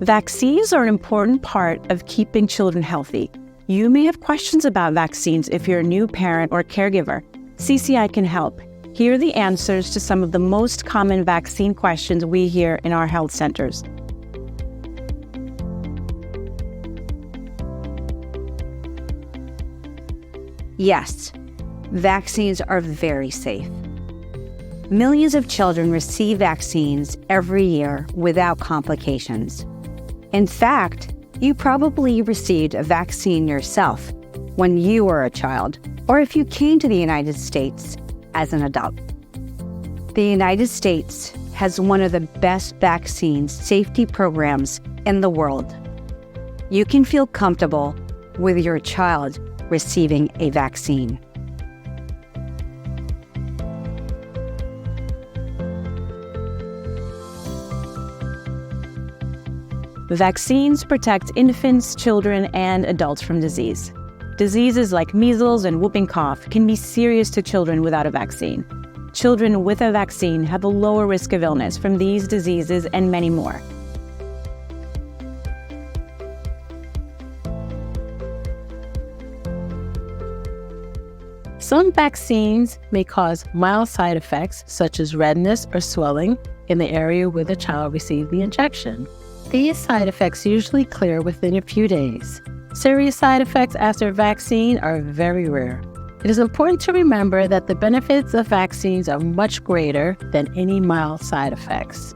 Vaccines are an important part of keeping children healthy. You may have questions about vaccines if you're a new parent or caregiver. CCI can help. Here are the answers to some of the most common vaccine questions we hear in our health centers. Yes, vaccines are very safe. Millions of children receive vaccines every year without complications. In fact, you probably received a vaccine yourself when you were a child, or if you came to the United States as an adult. The United States has one of the best vaccine safety programs in the world. You can feel comfortable with your child receiving a vaccine. Vaccines protect infants, children, and adults from disease. Diseases like measles and whooping cough can be serious to children without a vaccine. Children with a vaccine have a lower risk of illness from these diseases and many more. Some vaccines may cause mild side effects, such as redness or swelling in the area where the child received the injection. These side effects usually clear within a few days. Serious side effects after a vaccine are very rare. It is important to remember that the benefits of vaccines are much greater than any mild side effects.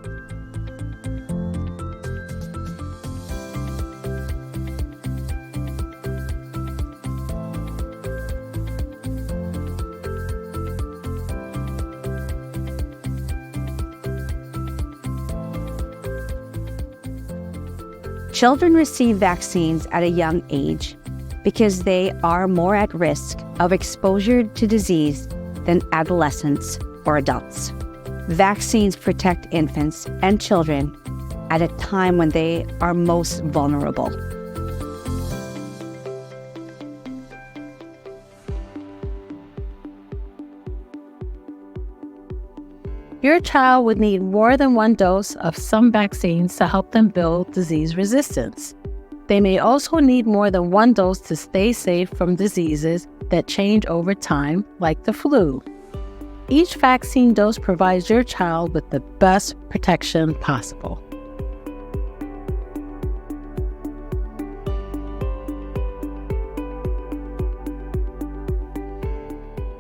Children receive vaccines at a young age because they are more at risk of exposure to disease than adolescents or adults. Vaccines protect infants and children at a time when they are most vulnerable. Your child would need more than one dose of some vaccines to help them build disease resistance. They may also need more than one dose to stay safe from diseases that change over time, like the flu. Each vaccine dose provides your child with the best protection possible.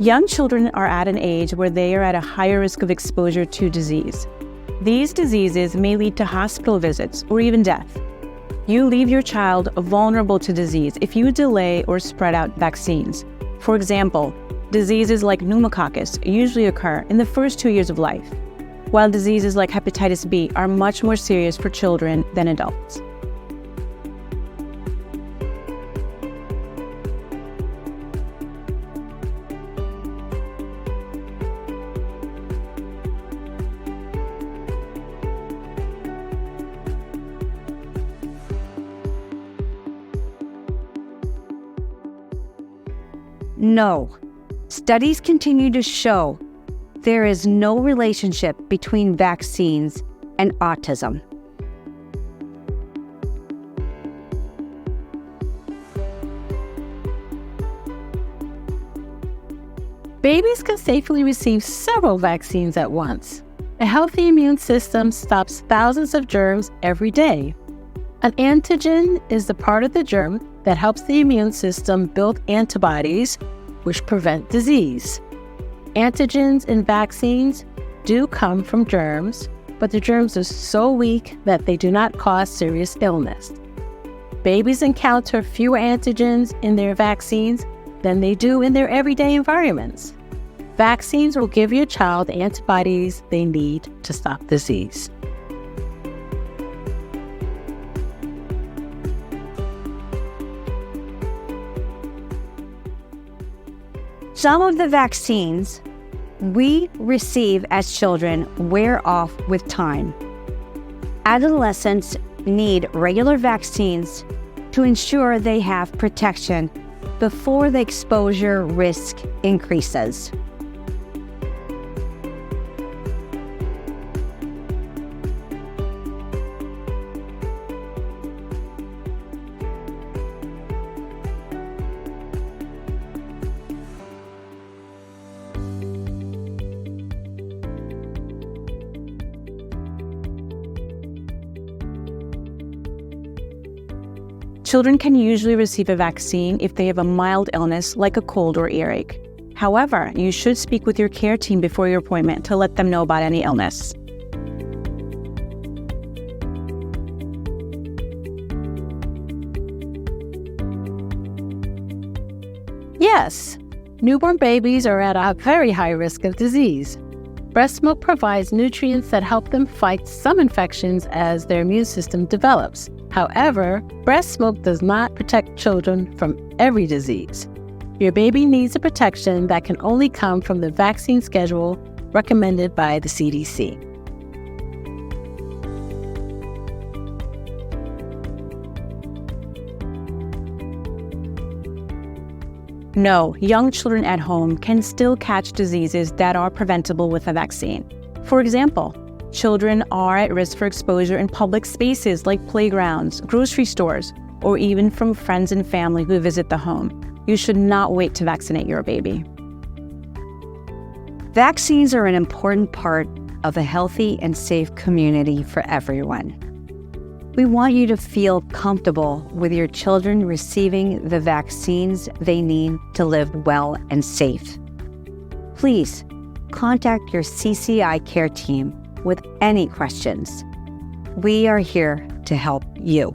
Young children are at an age where they are at a higher risk of exposure to disease. These diseases may lead to hospital visits or even death. You leave your child vulnerable to disease if you delay or spread out vaccines. For example, diseases like pneumococcus usually occur in the first 2 years of life, while diseases like hepatitis B are much more serious for children than adults. No, studies continue to show there is no relationship between vaccines and autism. Babies can safely receive several vaccines at once. A healthy immune system stops thousands of germs every day. An antigen is the part of the germ that helps the immune system build antibodies which prevent disease. Antigens in vaccines do come from germs, but the germs are so weak that they do not cause serious illness. Babies encounter fewer antigens in their vaccines than they do in their everyday environments. Vaccines will give your child the antibodies they need to stop disease. Some of the vaccines we receive as children wear off with time. Adolescents need regular vaccines to ensure they have protection before the exposure risk increases. Children can usually receive a vaccine if they have a mild illness like a cold or earache. However, you should speak with your care team before your appointment to let them know about any illness. Yes, newborn babies are at a very high risk of disease. Breast milk provides nutrients that help them fight some infections as their immune system develops. However, breast milk does not protect children from every disease. Your baby needs a protection that can only come from the vaccine schedule recommended by the CDC. No, young children at home can still catch diseases that are preventable with a vaccine. For example, children are at risk for exposure in public spaces like playgrounds, grocery stores, or even from friends and family who visit the home. You should not wait to vaccinate your baby. Vaccines are an important part of a healthy and safe community for everyone. We want you to feel comfortable with your children receiving the vaccines they need to live well and safe. Please contact your CCI care team with any questions. We are here to help you.